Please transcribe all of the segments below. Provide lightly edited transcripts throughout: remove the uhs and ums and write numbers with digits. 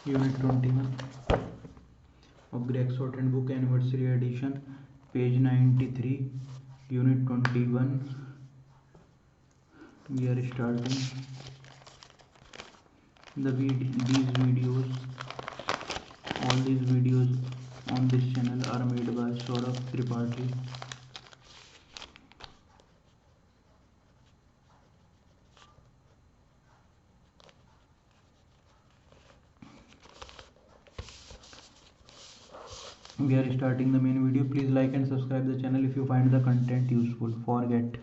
Unit 21 of Gregg Shorthand book anniversary edition, page 93, Unit 21. We are starting all these videos on this channel are made by Saurabh Tripathi. We are starting the main video. Please like and subscribe the channel if you find the content useful. Forget,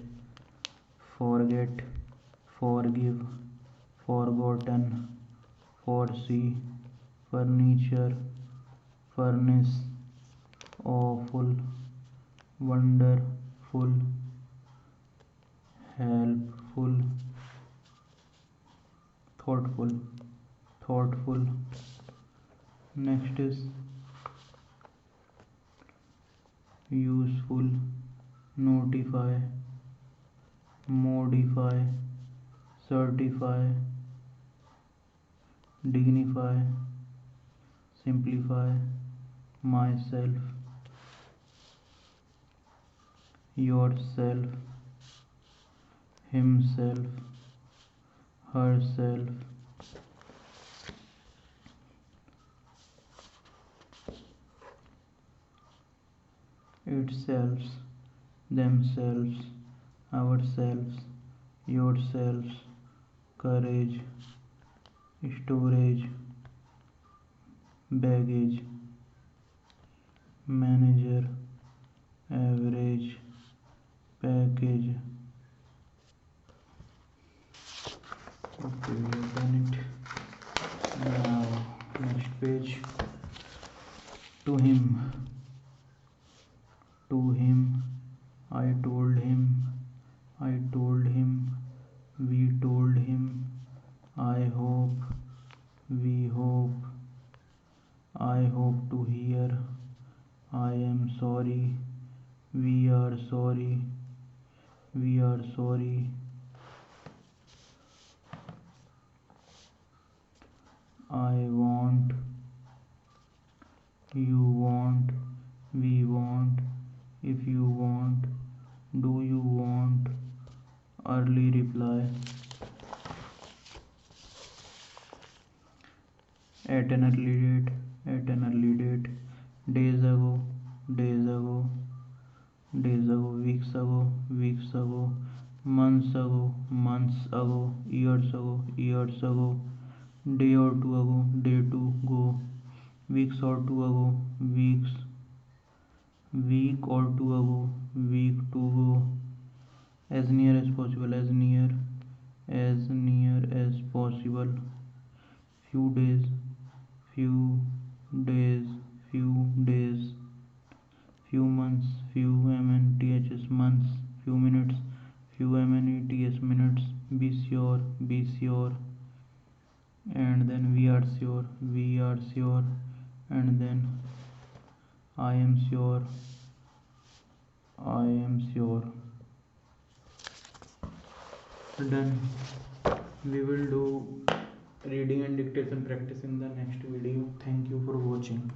forgive, forgotten, foresee, furniture, furnace, awful, wonderful, helpful, thoughtful. Next is useful, notify, modify, certify, dignify, simplify, myself, yourself, himself, herself, itself, themselves, ourselves, yourselves, courage, storage, baggage, manager, average, package. Okay, we have done it. Now next page. To him, I told him, we told him, I hope, we hope, I hope to hear, I am sorry, we are sorry, I want, you want, we want, if you want, do you want, early reply, at an early date, days ago, weeks ago, months ago, years ago, day or two ago, day to go, weeks or two ago, week or two ago, week to go, as near as possible, few days, few months, few months, few minutes, few minutes, be sure, and then we are sure, and then I am sure. Done. We will do reading and dictation practice in the next video. Thank you for watching.